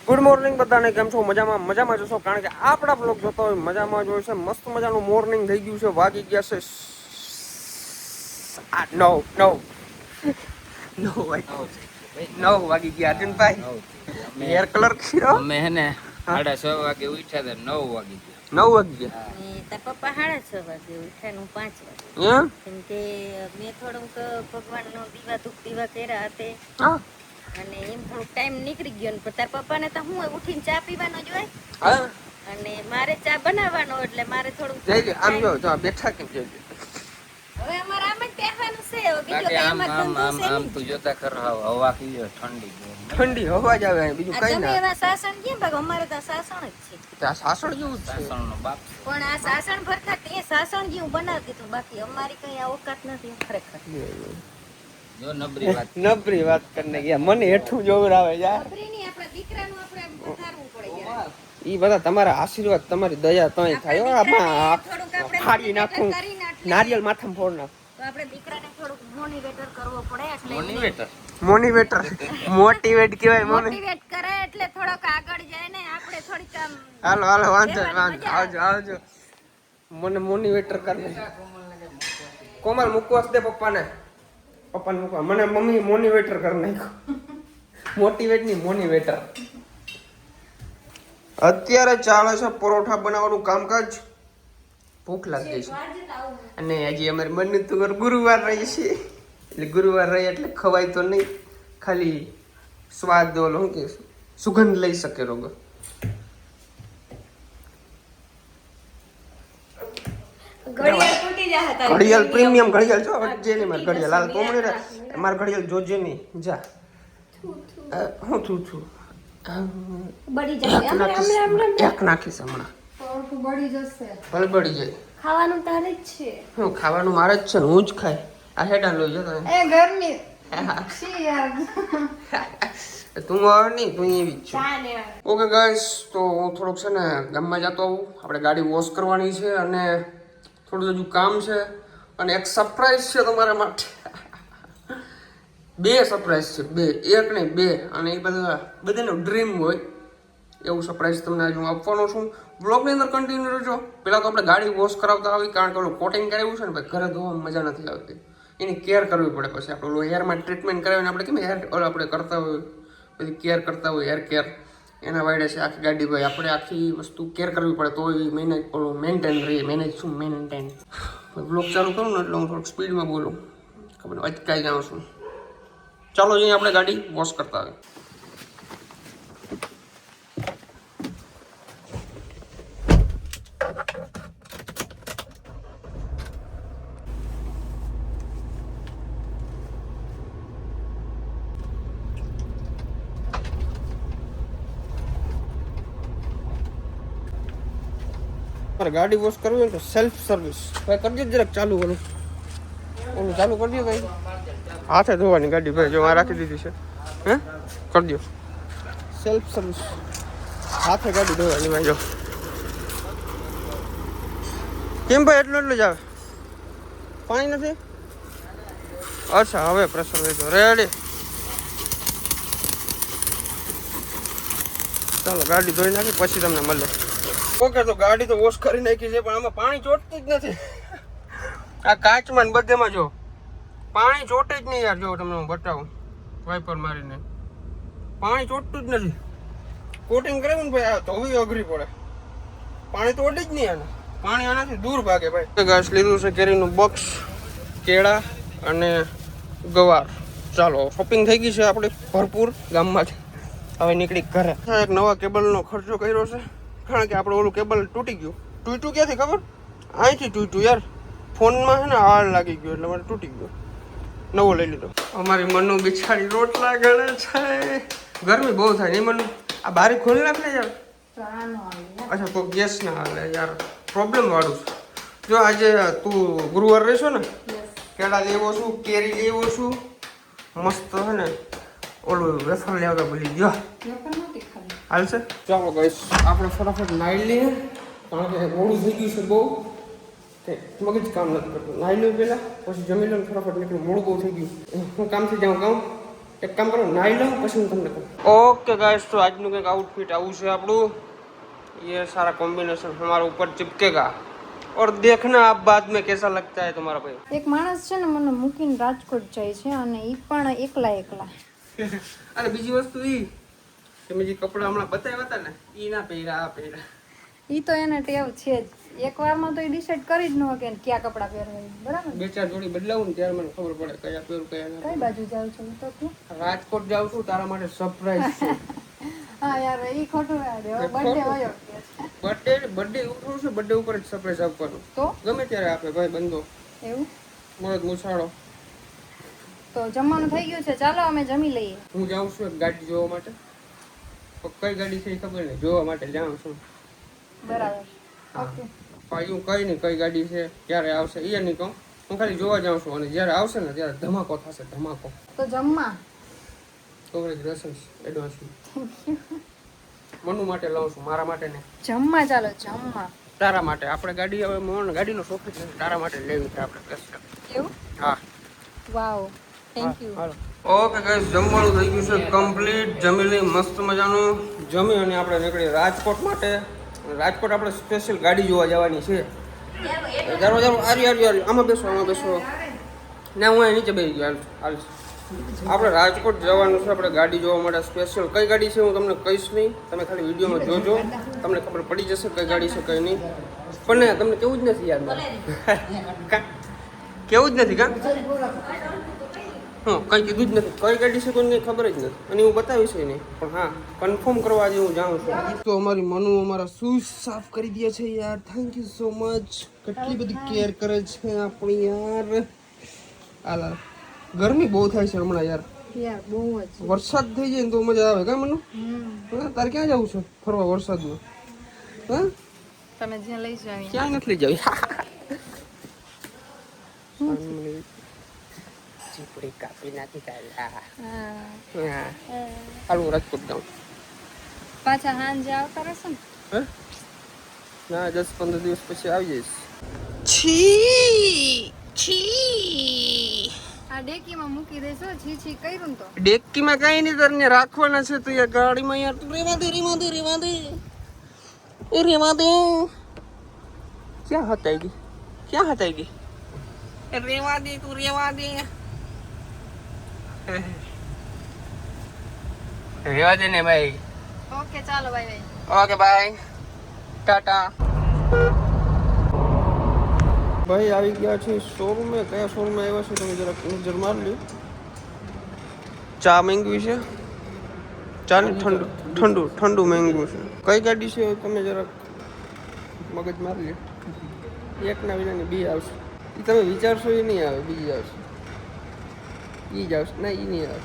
Good morning બધાને, કેમ છો? મજામાં જશો, કારણ કે આપણા બ્લોગ જોતો હોય મજામાં જ હોય છે. મસ્ત મજાનું મોર્નિંગ થઈ ગયું છે. વાગી ગયા છે 9 વાગી ગયા. અર્જુનભાઈ હેર કલર કર્યો. અમે હે ને 6:30 વાગે ઉઠ્યા હતા, 9 વાગી ગયા. 9 વાગી ગયા. તાર પપ્પા 6:30 વાગે ઉઠ્યા, હું 5 વાગે. એમ? કેમ કે મેં થોડુંક ભગવાનનો દીવા કર્યા હતા. હા અને એમ થોડુંક ટાઈમ નીકળી ગયો ને તાર પપ્પાને તો હું ઉઠીને ચા પીવાનો જ હોય હા અને મારે ચા બનાવવાનો, એટલે મારે થોડુંક જઈ આમ જો બેઠા કેમ છે? હવે અમારે આમ જ બેસવાનું છે. હવે બીજો બાકી કઈ આમ અમારે આમ ધંધો આમ છે આમ નહીં. તું જોતા કર, હવા કીજો ઠંડી બહુ. ઠંડી હવા જ આવે, બીજું આ કઈ તમે ના. એવા સાસણ કેમ ભાગ? અમારે તો સાસણ જ છે, આ સાસણ જેવું જ છે. સાસણનો બાપ. પણ આ સાસણ ભરતા તે સાસણ જેવું બનાવી દીધું. બાકી અમારી કઈ આ ઓકાત નથી ખરેખર. જો નબરી વાત. નબરી વાત કરીને ગયા, મને હેઠું જોર આવે યાર. ખબરી નહીં, આપણા દીકરાનું આપણે પથારવું પડે યાર. ઈ બધા તમારા આશીર્વાદ, તમારી દયા તોય થાય. આમાં થોડુંક આપણે ફાડી નાખું, કરીને એટલે નારિયેલ માથામાં ફોડ નાખું. તો આપણે દીકરાને થોડુંક મોટિવેટર કરવો પડે, એટલે મોનિવેટર. મોટિવેટર, મોટિવેટ કહેવાય. મોટિવેટ કરે એટલે થોડોક આગળ જાય ને. આપણે થોડીક આમ હાલો વાંધો આવજો. મને મોટિવેટર કરે. કોમલ મૂકવાસ દે પપ્પાને મૂકવા. મને મમ્મી મોટિવેટર કરી નાખ્યો. મોટિવેટ ની મોટિવેટર. અત્યારે ચાલે છે પરોઠા બનાવવાનું કામકાજ. ભૂખ લાગી છે અને હજી અમારી મનની તો ગુરુવાર રહી છે, એટલે ગુરુવાર રહી એટલે ખવાય તો નહીં, ખાલી સ્વાદ ઓલો શું કે સુગંધ લઈ શકે રોગો. ઘડિયાળ પ્રીમિયમ ઘડિયાળ છો જે નહીં. મારે ઘડિયાળ હાલ કોમડી રે, મારે ઘડિયાળ જોજે નહીં. જા હું છું બળી જાય. એક નાખીશ હમણાં, બળી જશે. ભલે બળી જાય. ખાવાનું તારે જ છે. હું ખાવાનું મારે જ છે ને, હું જ ખાય. આ હેડા લઈ જતો એ ગરમી તું આવે નહીં, તું એવી જ છે. ઓકે ગાઈસ, તો હું થોડોક છે ને ગામમાં જતો આવું. આપણે ગાડી વોશ કરવાની છે અને થોડું હજુ કામ છે, અને એક સરપ્રાઈઝ છે તમારા માટે. 2 સરપ્રાઈઝ છે, 2, એક નહીં 2. અને એ બધાનું ડ્રીમ હોય એવું સરપ્રાઈઝ તમને આજે હું આપવાનો છું. બ્લોગની અંદર કન્ટિન્યુ રહેજો. પહેલાં તો આપણે ગાડી વોશ કરાવતા આવી, કારણ કે ઓલું કોટિંગ કરાવ્યું છે ને ભાઈ, ઘરે ધોવામાં મજા નથી આવતી. એની કેર કરવી પડે. પછી આપણે ઓલું હેરમાં ટ્રીટમેન્ટ કરાવીને આપણે કેમ હેર આપણે કરતા હોય, બધી કેર કરતા હોય, હેર કેર એના વાયડે છે આખી ગાડી. ભાઈ આપણે આખી વસ્તુ કેર કરવી પડે તો એ ઓલું મેન્ટેન રહીએ. મેન્ટેન બ્લોગ ચાલુ કરું ને એટલે હું થોડુંક સ્પીડમાં બોલું, ખબર અટકાઈ જાઉં છું. ચાલો જઈએ આપણે ગાડી વોશ કરતા હોય. ગાડી વોશ કરવી હોય તો સેલ્ફ સર્વિસ ભાઈ કરજો, જરાક ચાલુ ઓલું ચાલુ કરી દો ભાઈ. હાથે ધોવાની ગાડી ભાઈ, જો આ રાખી દીધી છે. હે કરી દો સેલ્ફ સર્વિસ, હાથે ગાડી ધોવાની ભાઈ. જો કેમ ભાઈ એટલું જ આવે, પાણી નથી? અચ્છા, હવે પ્રેશર વેચો. રેડી, ચાલો ગાડી ધોઈ નાખી પછી તમને મળે. ઓકે, તો ગાડી તો વોશ કરી નાખી છે, પણ આમાં પાણી ચોટતું જ નથી. આ કાચમાં ને બધેમાં જો પાણી ચોટે જ નહીં યાર. જો તમને હું બતાવું, વાઇપર મારીને પાણી ચોટતું જ નથી. કોટિંગ કરાવ્યું ને ભાઈ, આ ધોવી અઘરી પડે. પાણી તો ઓટે જ નહીં આને. પાણી આનાથી દૂર ભાગે ભાઈ. ઘાસ લીધું છે, કેરીનું બોક્સ, કેળા અને ગવાર. ચાલો, શોપિંગ થઈ ગઈ છે આપણે ભરપૂર ગામમાંથી. હવે નીકળી ઘરે. એક નવા કેબલનો ખર્ચો કર્યો છે, કારણ કે આપણે ઓલું કેબલ તૂટી ગયું. તૂટ્યું ક્યાંથી ખબર? અહીંથી તૂટ્યું યાર. ફોનમાં છે ને હાલ લાગી ગયો એટલે મારે તૂટી ગયો. નવો લઈ લીધો. અમારી મનુ બિચારી રોટલા ગળે છે. ગરમી બહુ થાય નહીં મનુ? આ બારી ખોલી નાખ ને યાર. અચ્છા, તો ગેસ ના હાલે યાર, પ્રોબ્લેમ વાળું છે. જો આજે તું ગુરુવાર રહેશો ને, કેળા લેવો છું, કેરી લેવો છું, મસ્ત છે ને ઓલું વેફર લેવા ભૂલી ગયો. હાલશે? ચાલો ગાઈસ, આપણે ફટાફટ નાઈ લઈએ, કારણ કે મોડું થઈ ગયું છે બહુ. મગજ કામ નથી કરતું. નાઈ લઉં પહેલાં, પછી જમી લઉં, ફટાફટ નીકળું. મોડું બહુ થઈ ગયું. હું કામથી જાઉં એક કામ કરો, નાઈ લઉં પછી હું તમને કહું. ઓકે ગાઈસ, તો આજનું કંઈક આઉટફિટ આવું છે આપણું. ये सारा कॉम्बिनेशन हमारे ऊपर चिपकेगा और देखना आप बाद में कैसा लगता है तुम्हारा भाई. એક માણસ છે ને મને મૂકીને રાજકોટ જાય છે અને ઈ પણ એકલા અને બીજી વસ્તુ ઈ કે મેં જે કપડા હમણાં બતાવ્યા હતા ને ઈ ના પહેર્યા, આ પહેર્યા. ઈ તો એને ટેવ છે જ. એક વારમાં તો એ ડિસાઈડ કરી જ ન શકે કે કયા કપડાં પહેરવા છે. બરાબર. 2-4 જોડી બદલાવું ને ત્યારે મને ખબર પડે કયા પહેરું કયા ના. કઈ બાજુ જાવ છો તો તું? રાજકોટ જાઉં છું તારા માટે સરપ્રાઈઝ છે. હા યાર ઈ ખોટું ના દે. બર્થડે હોય બર્થડે ઉઠવું છે, બર્થડે ઉપર જ સરપ્રાઈઝ આપવાનું. તો ગમે ત્યારે આપે ભાઈ બંધો. એવું મોરત મુસાડો. તો જમવાનું થઈ ગયું છે, ચાલો અમે જમી લઈએ. હું જાઉં છું એક ગાડી જોવા માટે. પણ કઈ ગાડી છે એ ખબર નહીં, જોવા માટે જાઉં છું. બરાબર. ઓકે. પાછું કઈ નહીં કઈ ગાડી છે ક્યારે આવશે એ નહીં કહું. હું ખાલી જોવા જાઉં છું અને જ્યારે આવશે ને ત્યારે ધમાકો થશે, ધમાકો. તો જમવા કોંગ્રેચ્યુલેશન્સ એડવાન્સમાં. મનુ માટે લઉં છું, મારા માટે નહીં. જમવા ચાલો જમવા. તારા માટે આપણે ગાડી હવે મોહન ગાડીનો શોખ જ નથી, તારા માટે લેવી છે આપણે કસ્ટમ. એવું? હા. વાવ, થેન્ક યુ. ઓકે ગાઈસ, જમવાનું થઈ ગયું છે કમ્પ્લીટ. જમી લઈ મસ્ત મજાનું જમી અને આપણે નીકળી રાજકોટ માટે. રાજકોટ આપણે સ્પેશિયલ ગાડી જોવા જવાની છે. જારો આરી આમાં બેસો ને હું અહીં નીચે બેસી ગયો. હાલ આપણે રાજકોટ જવાનું છે આપણે ગાડી જોવા માટે સ્પેશિયલ. કઈ ગાડી છે હું તમને કહીશ નહીં, તમે ખાલી વિડીયોમાં જોજો, તમને ખબર પડી જશે કઈ ગાડી છે કઈ નહીં. પણ તમને કેવું જ નથી યાર, કેવું જ નથી કા હું કંઈ કીધું જ નથી. કઈ ગાડી છે કોઈને ખબર જ નથી અને હું બતાવીશ નહીં. પણ હા, કન્ફર્મ કરવા આજે હું જાઉં છું. તો અમારી મનુ અમારા શૂઝ સાફ કરી દે છે યાર. Thank you so much. કેટલી બધી કેર કરે છે આપણી યાર. આલા ગરમી બહુ થાય છે હમણાં યાર. યાર બહુ જ. વરસાદ થઈ જાય ને તો મજા આવે કા મનુ? હા, તારે ક્યાં જવું છે ફરવા વરસાદમાં? હા, તમે જ્યાં લઈ જાવ ક્યાં નથી લઈ જવી. ચીપડી કાપી નાખી કાઢ્યા. હા, હાલ હું રાજકોટ જાઉં. પાછા હાંજે આવતા રહેશો ને? હે? ના, 10-15 દિવસ પછી આવી જઈશ. આ ડેકીમાં મૂકી દેશો. છી કર્યું ને તો ડેક્કીમાં કઈ નહીં, તને રાખવાના છે તો યાર ગાડીમાં યાર. તું રેવા દે ક્યાં હતાઈ ગઈ રેવા દે તું રેવા દે ને ભાઈ. ઓકે ચાલો બાય. Okay bye, Tata. ભાઈ આવી ગયા છે શોરૂમે. કયા શોરૂમે આવ્યા છે તમે જરાક નજર માર લ્યો. ચા માંગવી છે, ચા ને ઠંડુ માંગવું છે. કઈ ગાડી છે તમે જરાક મગજ મારી લ્યો. એકના વિનાની બી આવશે. એ તમે વિચારશો એ નહીં આવે, બીજી આવશે. એ જ આવશે ના, એ નહીં આવે.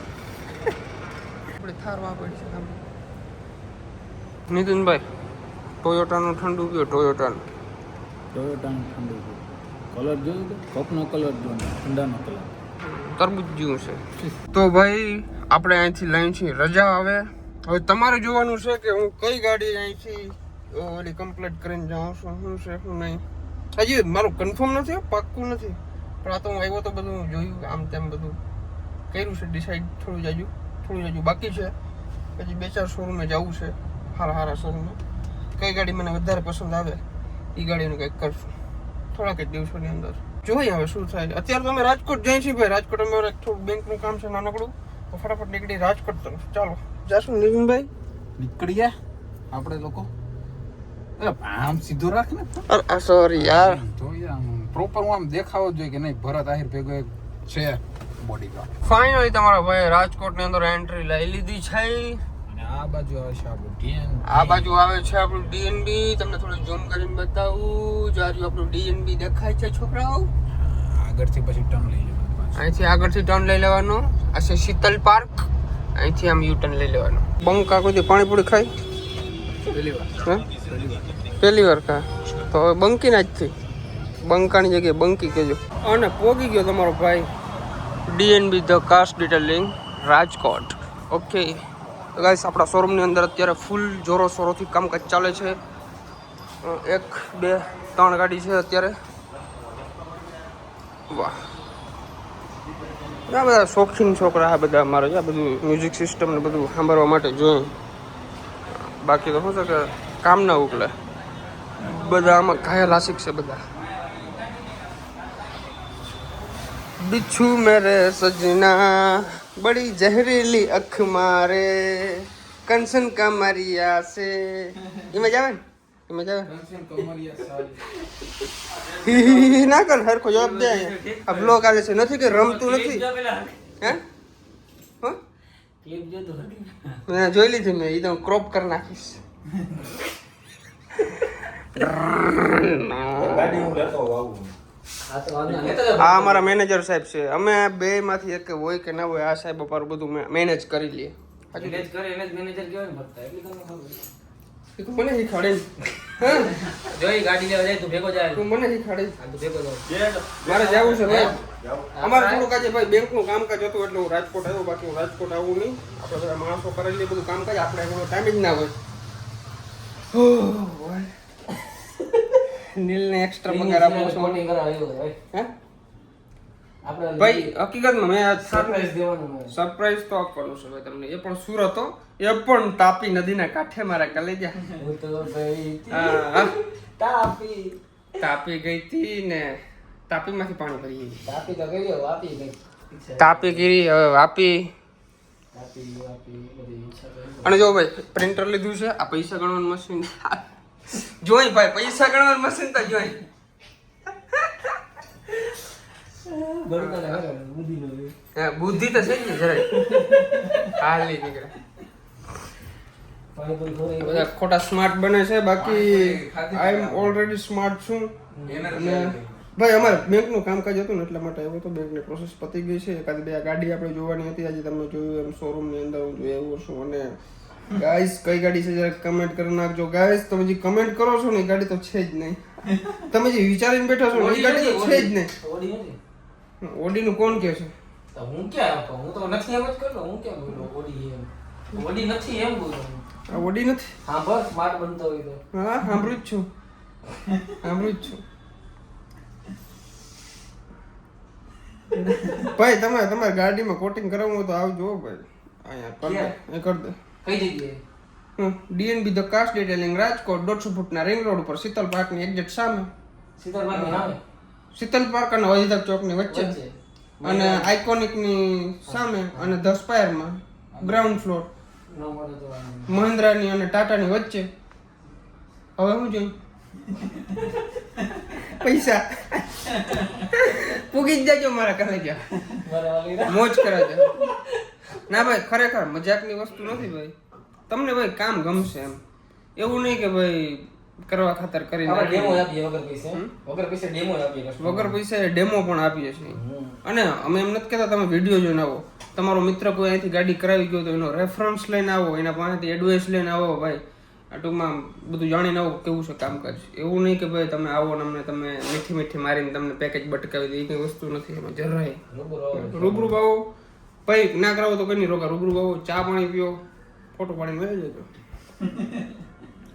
આપણે થારવા પડશે. નીતિનભાઈ, ટોયોટાનું ઠંડુ કયો? ટોયોટાનું ઠંડુ કલર જોયું તો કપનો કલર જોયો, ઠંડાનો કલર તરબૂચ જેવું છે. તો ભાઈ આપણે અહીંથી લઈ છીએ રજા. હવે તમારે જોવાનું છે કે હું કઈ ગાડી અહીંથી ઓલી કમ્પ્લીટ કરીને જાઉં છું. શું છે શું નહીં હજી મારું કન્ફર્મ નથી, પાક્કું નથી. પણ આ તો હું આવ્યો તો બધું જોયું, આમ તેમ બધું કર્યું છે ડિસાઈડ. થોડું જાજુ બાકી છે. પછી 2-4 શોરૂમે જવું છે, સારા શોરૂમે. કઈ ગાડી મને વધારે પસંદ આવે એ ગાડીનું કંઈક કરશું થોડાક જ દિવસોની અંદર. જોઈએ હવે શું થાય. અત્યારે તો અમે રાજકોટ જઈએ છીએ ભાઈ. રાજકોટ અમે થોડું બેંકનું કામ છે નાનકડું, તો ફટાફટ નીકળી રાજકોટ તરફ. ચાલો જાશું નીતિનભાઈ. નીકળી ગયા આપણે લોકો. અરે આમ સીધો રાખ ને. અરે સોરી યાર, જોઈએ આમ પ્રોપર આમ દેખાવો જોઈએ કે નહીં ભરત આહિર ભેગો એક છે બોડીગાર્ડ. ફાઇનલી તમારા ભાઈ રાજકોટની અંદર એન્ટ્રી લઈ લીધી છે. અને આ બાજુ આવે છે આપણું DNB. આ બાજુ આવે છે આપણું DNB. તમને થોડું ઝૂમ કરીને બતાવું. જો આપણું DNB દેખાય છે છોકરાઓ. આગળથી પછી ટર્ન લઈ જવાનું. અહીંથી આગળથી ટર્ન લઈ લેવાનું. આ છે શીતલ પાર્ક. અહીંથી આમ યુ ટર્ન લઈ લેવાનું. બંકા કોઈ પાણીપુરી ખાઈ પહેલી વાર ખા તો હવે બંકી ના જ થઈ. બંકાની જગ્યાએ બંકી કહેજો. અને પોગી ગયો તમારો ભાઈ DNB the cast detailing Rajkot. Okay guys, આપણા શોરૂમની અંદર અત્યારે ફૂલ જોરો શોરોથી કામકાજ ચાલે છે. 1, 2, 3 ગાડી છે અત્યારે. વાહ, આ બધા શોખીન છોકરા આ બધા અમારે આ બધું મ્યુઝિક સિસ્ટમ ને બધું સાંભળવા માટે જોઈએ. બાકી તો શું છે કે કામ ના ઉકલે બધા આમાં ઘાયલ આશિક છે બધા. बिच्छू मेरे सजना बड़ी जहरीली अख मारे कंसन कमरिया से इमें जावे इमें जावे ના કર હરખો જવાબ દે. આ બ્લોગ આવે છે નથી કે રમતું નથી હે હો ક્લિપ જો તો મેં જોઈ લીધી મેં ઈ તો ક્રોપ કરી નાખીશ. આ અમારા મેનેજર સાહેબ છે. અમે બે માંથી એક હોય કે ના હોય આ સાહેબ અમારું બધું મેનેજ કરી લે. મેનેજ કરે એને જ મેનેજર કહેવાય ને ભરતા. એટલે તમને ખબર એ તો મને શીખવાડે જોઈ ગાડી લેવા જાય તું ભેગો જાય. તું મને શીખવાડે તું ભેગો જાય. મારે જવું છે ભાઈ. અમારે થોડુંક આજે ભાઈ બેંકનું કામકાજ હતું એટલે હું રાજકોટ આવ્યો. બાકી હું રાજકોટ આવું નહીં. આપણે બધા માણસો કરેલી બધું કામકાજ આપણે એનો ટાઈમ જ ના હોય. નીલને એક્સ્ટ્રા પગાર આપો છો કોટિંગ કરાવ્યો હે હે આપણે ભાઈ હકીકતમાં મેં આ સરપ્રાઈઝ દેવાનું છે. સરપ્રાઈઝ તો આપવાનું છે ભાઈ તમને. એ પણ સુરત હો, એ પણ તાપી નદીના કાંઠે મારા કલેજા. હું તો ભાઈ હા તાપી તાપી ગઈ હતી ને તાપીમાંથી પાણી ભરી ગઈ. તાપી તો ગયો વાપી ગઈ. તાપી ગીરી હવે વાપી. વાપી બધી ઈચ્છા છે. અને જો ભાઈ પ્રિન્ટર લીધું છે. આ પૈસા ગણવાનું મશીન જોઈ ભાઈ પૈસા ગણવાનું મશીન તો જોઈ. બળકાને હે બુદ્ધિ નો રે. હા બુદ્ધિ તો છે જ ને જરાય. હાલ નહીં નીકળે. પાણી પૂરી ખોરે બધા ખોટા સ્માર્ટ બને છે. બાકી આઈ એમ ઓલરેડી સ્માર્ટ છું. અને ભાઈ અમારે બેંકનું કામકાજ હતું ને એટલા માટે આવ્યો હતો. બેંકની પ્રોસેસ પતી ગઈ છે. એકાદ બે ગાડી આપણે જોવાની હતી. આજે તમે જોયું એમ શોરૂમની અંદર હું જોઈ આવ્યો છું. અને ગાઈસ કઈ ગાડી છે જરા કમેન્ટ કરી નાખજો. ગાઈસ તમે જે કમેન્ટ કરો છો ને એ ગાડી તો છે જ નહીં. તમે જે વિચારીને બેઠા છો ને એ ગાડી તો છે જ નહીં. ઓડી નથી. ઓડીનું કોણ કહે છે? તો હું ક્યાં કહું? હું તો નથી એમ જ કરલો. હું ક્યાં બોલું ઓડી એમ? ઓડી નથી એમ બોલું. આ ઓડી નથી. હા બસ સ્માર્ટ બનતો હોય તો. હા સાંભળ્યું જ છું. સાંભળ્યું જ છું. ભાઈ તમે તમારી ગાડીમાં કોટિંગ કરાવવું હોય તો આવજો ભાઈ. અહીંયા કરી દે. કઈ જગ્યાએ? DNB the cast detailing Rajkot 150 ફૂટના રિંગ રોડ ઉપર શીતલ પાર્કની એક્ઝેક્ટ સામે. સીતારબાગની સામે? શીતલ પાર્ક અને વજીધક ચોકની વચ્ચે અને આઇકોનિકની સામે અને ધ સ્પાયરમાં ગ્રાઉન્ડ ફ્લોર ન મળે તો મહિન્દ્રાની અને ટાટાની વચ્ચે. હવે શું જોયું પૈસા પૂગી જ જાજો મારા કરે છે. બરાબર. મોજ કરે છે. ના ભાઈ ખરેખર મજાકની વસ્તુ નથી ભાઈ. તમને ભાઈ કામ ગમશે એમ એવું નહીં કે ભાઈ કરવા ખાતર કરી આપણે ડેમો આપીએ વગર પૈસે. વગર પૈસે ડેમો આપીએ. વગર પૈસા ડેમો પણ આપીએ છીએ. અને અમે એમ નથી કહેતા તમે વિડીયો જોઈને આવો. તમારો મિત્ર કોઈ અહીંથી ગાડી કરાવી ગયો તો એનો રેફરન્સ લઈને આવો. એના પાસેથી એડવાઇસ લઈને આવો ભાઈ. આ ટૂંકમાં બધું જાણીને આવો કેવું છે કામકાજ. એવું નહીં કે ભાઈ તમે આવો ને અમને તમે મીઠી મીઠી મારીને તમને પેકેજ બટકાવી દે. એ કંઈ વસ્તુ નથી એમાં જરાય. રૂબરૂ આવો ભાઈ. ના કરાવો તો કઈ રોકા. રૂબરૂ આવો, ચા પાણી પીઓ, ફોટો પાડીને વહી જજો.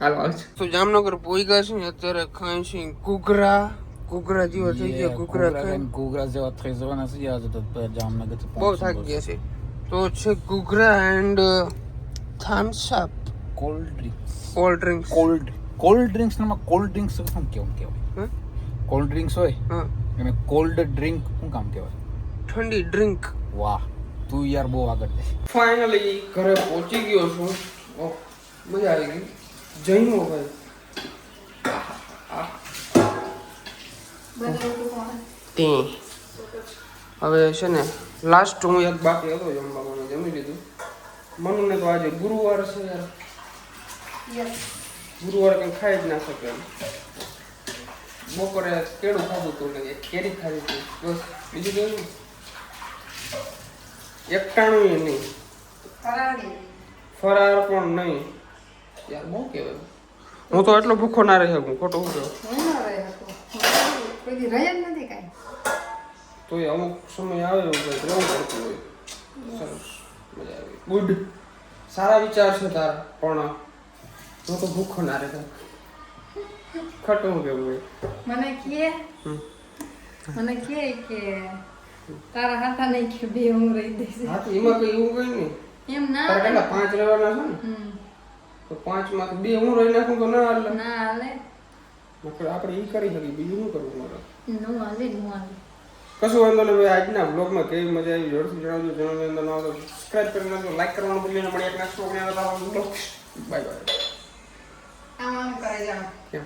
હાલો હાલ તો જામનગર પોઈ ગયા છે ને અત્યારે ખાઈ છે ઘૂઘરા. ઘૂઘરા જેવા થઈ ગયા. ઘૂઘરા ખાઈ ઘૂઘરા જેવા થઈ જવાના છે. આજે તો જામનગર બહુ થાકી ગયા છે. તો છે ghughra and Thums Up cold drinks. Cold drinks. Cold drinks માં કોલ્ડ ડ્રિંક્સ શું કેવું કહેવાય? કોલ્ડ ડ્રિંક્સ હોય હા એને કોલ્ડ ડ્રિંક શું કામ કહેવાય? ઠંડી ડ્રિંક. વાહ તું યાર બહુ આગળ છે. ફાઇનલી ઘરે પહોંચી ગયો છું. ઓહ મજા આવી ગઈ. જઈમો ભાઈ. તે હવે છે ને લાસ્ટ હું એક બાકી હતો જમવામાં જમી લીધું. મનુને તો આજે ગુરુવાર છે યાર. ગુરુવાર કંઈ ખાઈ જ ના શકે એમ. બપોરે કેળું ખાધું હતું ને કેરી ખાધી હતી બસ. બીજું કેવું એકટાણું નહીં. ફરાર પણ નહીં. યાર બહુ કહેવાય. હું તો એટલો ભૂખો ના રહી શકું. ખોટું શું કહેવાય. તો એ અમુક સમય આવે એવું કંઈક રહેવું પડતું હોય. સરસ મજા આવી. ગુડ. સારા વિચાર છે તારા પણ હું તો ભૂખો ના રહે. ખોટું કેવું હોય. મને કે કે તારા હાથા નહીં કે બે હું રહી દઈશ હા તો એમાં કઈ એવું કઈ નહીં એમ ના તારે કેટલા 5 લેવાના છે ને હમ. તો 5 માંથી 2 હું રહી નાખું તો ના હાલે ના હાલે આપણે ઈ કરી શકીએ બીજું શું કરવું મારે નું હાલે કશું વાંધો નહીં ભાઈ આજના બ્લોગમાં કેવી મજા આવી જોરથી જણાવજો ચેનલની અંદર નવા તો સબસ્ક્રાઇબ કરી નાખજો લાઈક કરવાનું ભૂલી ન મળે એક નાસ્તો બાય બાય આમ કરાઈ જાવ કેમ